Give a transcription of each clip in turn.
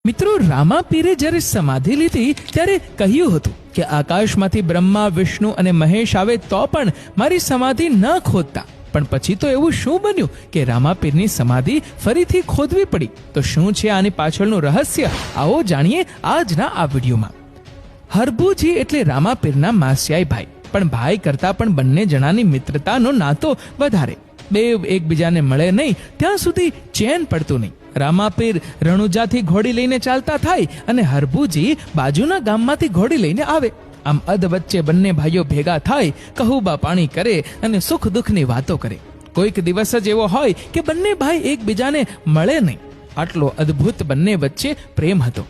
મિત્રો, રામાપીરે જ્યારે સમાધિ લીધી ત્યારે કહ્યું હતું કે આકાશમાંથી બ્રહ્મા, વિષ્ણુ અને મહેશ આવે તો પણ મારી સમાધિ ન ખોદતા. પણ પછી તો એવું શું બન્યું કે રામાપીરની સમાધિ ફરીથી ખોદવી પડી? તો શું છે આની પાછળનું રહસ્ય? આવો જાણીએ આજના આ વિડીયોમાં. હરભુજી એટલે રામાપીરના માસિયાઈ ભાઈ, પણ ભાઈ કરતા પણ બંને જણાની મિત્રતાનો નાતો વધારે. બે એકબીજાને મળે નહીં ત્યાં સુધી ચેન પડતું નહીં. રામાપીર રણુજાથી ઘોડી લઈને ચાલતા થાય અને હરભુજી બાજુના ગામમાંથી ઘોડી લઈને આવે. આમ અધ વચ્ચે બંને ભાઈઓ ભેગા થાય, કહુબા પાણી કરે અને સુખ દુઃખની વાતો કરે. કોઈક દિવસ જ એવો હોય કે બંને ભાઈ એકબીજાને મળે નહીં. આટલો અદ્ભુત બંને વચ્ચે પ્રેમ હતો.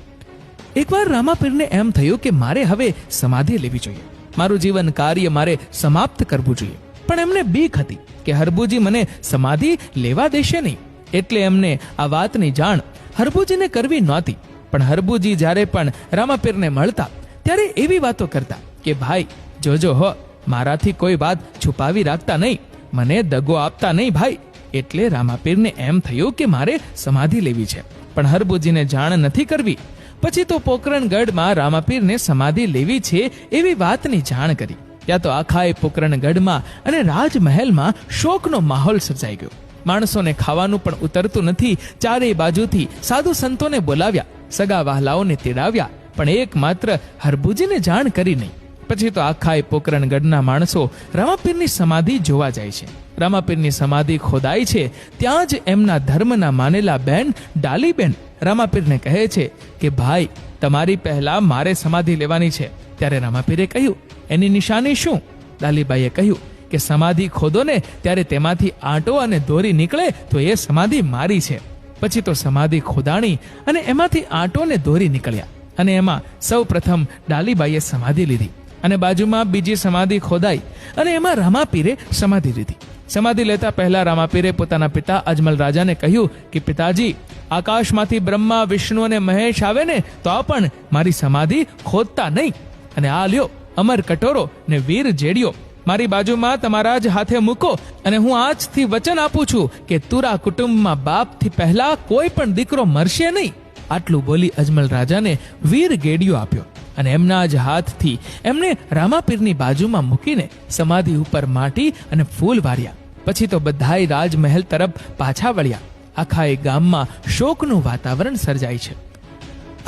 એકવાર રામાપીરને એમ થયું કે મારે હવે સમાધિ લેવી જોઈએ, મારું જીવન કાર્ય મારે સમાપ્ત કરવું જોઈએ. પણ એમને બીક હતી કે હરભુજી મને સમાધિ લેવા દેશે નહીં. એટલે એમને આ વાતની જાણ હરભુજીને કરવી નહોતી. પણ હરભુજી જ્યારે પણ રામાપીરને મળતા ત્યારે એવી વાતો કરતા કે ભાઈ જોજો હો, મારાથી કોઈ વાત છુપાવી રાખતા નહીં, મને દગો આપતા નહીં ભાઈ. એટલે રામાપીરને એમ થયું કે મારે સમાધિ લેવી છે, પણ હરભુજીને જાણ નથી કરવી. પછી તો પોકરણગઢમાં રામાપીરને સમાધિ લેવી છે એવી વાતની જાણ કરી. ત્યાં તો આખા પોકરણગઢમાં અને રાજમહેલમાં શોકનો માહોલ સર્જાઈ ગયો. માણસોને ખાવાનું પણ ઉતરતું નથી. ચારેય બાજુથી સાધુ સંતોને બોલાવ્યા, સગા વહાલાઓને તેડાવ્યા, પણ એકમાત્ર હરભુજીને જાણ કરી નહીં. પછી તો આખા પોકરણગઢના માણસો રામાપીરની સમાધિ જોવા જાય છે. રામાપીરની સમાધિ ખોદાય છે ત્યાં જ એમના ધર્મના માનેલા બેન ડાલીબેન રામાપીરને કહે છે કે ભાઈ, તમારી પહેલા મારે સમાધિ લેવાની છે. ત્યારે રામાપીરે કહ્યું, એની નિશાની શું? ડાલીબાઈએ કહ્યું કે સમાધિ ખોદો ને ત્યારે તેમાંથી આંટો અને દોરી નીકળે તો એ સમાધિ મારી છે. પછી તો સમાધિ ખોદાણી અને એમાંથી આંટો ને દોરી નીકળ્યા અને એમાં સૌ પ્રથમ ડાલીબાઈએ સમાધિ લીધી અને બાજુમાં બીજી સમાધિ ખોદાઈ અને એમાં રામાપીરે સમાધિ લીધી. સમાધિ લેતા પહેલા રામાપીરે પોતાના પિતા અજમલ રાજાને કહ્યું કે પિતાજી, આકાશમાંથી બ્રહ્મા, વિષ્ણુ અને મહેશ આવે ને તો પણ મારી સમાધિ ખોદતા નહીં. અને આ લ્યો અમર કટોરો ને વીર જેડિયો મારી બાજુમાં તમારા જ હાથે મૂકો અને હું આજથી વચન આપું છું કે તુરા કુટુંબમાં બાપથી પહેલા કોઈ પણ દીકરો મરશે નહીં. આટલું બોલી અજમલ રાજાને વીર ગેડિયો આપ્યો અને એમના જ હાથથી એમને રામાપીરની બાજુમાં મૂકીને સમાધિ ઉપર માટી અને ફૂલ વાર્યા. પછી તો બધાય રાજમહેલ તરફ પાછા વળ્યા. આખા એ ગામમાં શોકનું વાતાવરણ સર્જાય છે.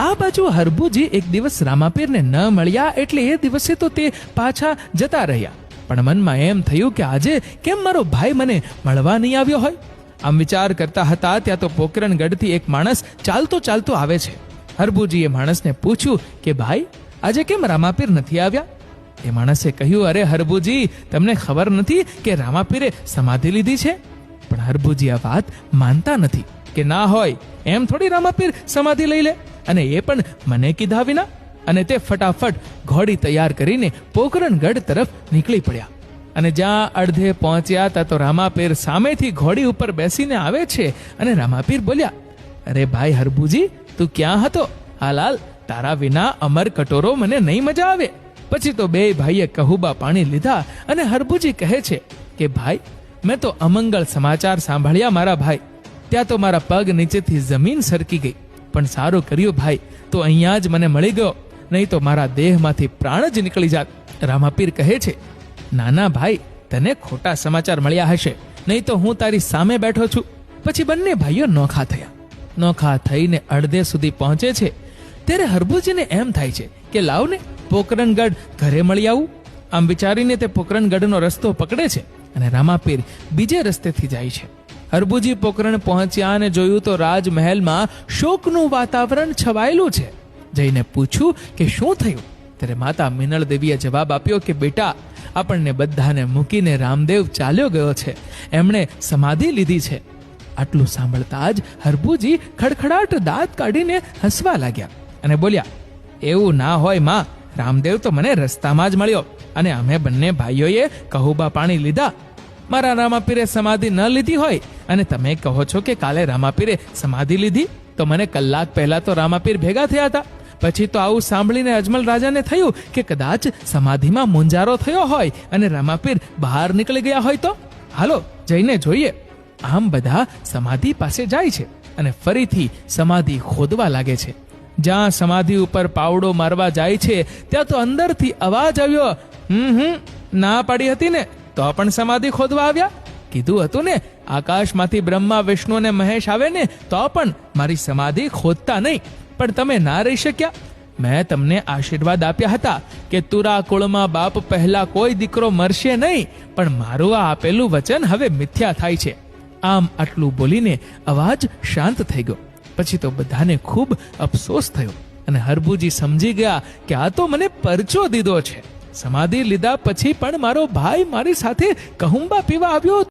આ બાજુ હરભુજી એક દિવસ રામાપીરને ન મળ્યા એટલે એ દિવસે તો તે પાછા જતા રહ્યા. પણ મનમાં એમ થયું કે આજે કેમ મારો ભાઈ મને મળવા નહીં આવ્યો હોય? આમ વિચાર કરતા હતા ત્યાં તો પોકરણગઢથી એક માણસ ચાલતો ચાલતો આવે છે. હરભુજીએ માણસને પૂછ્યું કે ભાઈ, આજે કેમ રામાપીર નથી આવ્યા? એ માણસે કહ્યું, અરે હરભુજી, તમને ખબર નથી કે રામાપીરે સમાધિ લીધી છે? પણ હરભુજી આ વાત માનતા નથી કે ના હોય, એમ થોડી રામાપીર સમાધિ લઈ લે, અને એ પણ મને કીધા વિના. અને તે ફટાફટ ઘોડી તૈયાર કરીને પોકરણગઢ તરફ નીકળી પડ્યા. અને જ્યાં અડધે પહોંચ્યા ત્યાં તો રામાપીર સામેથી ઘોડી ઉપર બેસીને આવે છે. અને રામાપીર બોલ્યા, અરે ભાઈ હરભુજી, તું ક્યાં હતો? હાલાલ, તારા વિના અમર કટોરો મને નહીં મજા આવે. પછી તો બે ભાઈએ કહુબા પાણી લીધા અને હરભુજી કહે છે કે ભાઈ, મેં તો અમંગળ સમાચાર સાંભળ્યા મારા ભાઈ. ત્યાં તો મારા પગ નીચેથી જમીન સરકી ગઈ. પણ સારું કર્યું ભાઈ, તો અહીંયા જ મને મળી ગયો, નહીં તો મારા દેહમાંથી પ્રાણ જ નીકળી જાત. રામાપીર કહે છે, નાના ભાઈ, તને ખોટા સમાચાર મળ્યા હશે, નહીં તો હું તારી સામે બેઠો છું. પછી બંને ભાઈઓ નોખા થયા. નોખા થઈને અડધે સુધી પહોંચે છે ત્યારે હરભુજીને એમ થાય છે કે લાવને પોકરણગઢ ઘરે મળી આવું. આમ વિચારીને તે પોકરણગઢનો રસ્તો પકડે છે અને રામાપીર બીજે રસ્તેથી જાય છે. હરભુજી પોકરણ પહોંચ્યા અને જોયું તો રાજમહેલમાં શોકનું વાતાવરણ છવાયેલું છે. જઈને પૂછ્યું કે શું થયું? ત્યારે માતા મિનળ દેવીએ જવાબ આપ્યો કે બેટા, આપણને બધાને મૂકીને રામદેવ ચાલ્યો ગયો છે, એમણે સમાધિ લીધી છે. આટલું સાંભળતા જ હરભુજી ખડખડાટ દાંત કાઢીને હસવા લાગ્યા અને બોલ્યા, એવું ના હોય માં, રામદેવ તો મને રસ્તામાં જ મળ્યો અને અમે બંને ભાઈઓએ કહુબા પાણી લીધા. મારા રામાપીરે સમાધિ ન લીધી હોય અને તમે કહો છો કે કાલે રામાપીરે સમાધિ લીધી, તો મને કલાક પહેલા તો રામાપીર ભેગા થયા હતા. પછી તો આવું સાંભળીને અજમલ રાજાને થયું કે કદાચ સમાધિમાં મુંજારો થયો હોય અને રામાપીર બહાર નીકળી ગયા હોય તો હાલો જઈને જોઈએ. આમ બધા સમાધિ પાસે જાય છે અને ફરીથી સમાધિ ખોદવા લાગે છે. જ્યાં સમાધિ ઉપર પાવડો મારવા જાય છે ત્યાં તો અંદરથી અવાજ આવ્યો, ના પાડી હતી ને તો પણ સમાધિ ખોદવા આવ્યા. કીધું હતું ને આકાશમાંથી બ્રહ્મા વિષ્ણુ અને મહેશ આવે ને તો પણ મારી સમાધિ ખોદતા નહીં, પણ તમે ના રહી શક્યા. મેં તમને આશીર્વાદ આપ્યા હતા કે તુરા કુળમાં બાપ પહેલા કોઈ દીકરો મરશે નહીં, પણ મારું આ આપેલું વચન હવે મિથ્યા થાય છે. આમ આટલું બોલીને અવાજ શાંત થઈ ગયો. પછી તો બધાને ખૂબ અફસોસ થયો અને હરભુજી સમજી ગયા કે આ તો મને પરચો દીધો છે. સમાધિ લીધા પછી પણ મારો ભાઈ મારી સાથે કહુંબા પીવા આવ્યો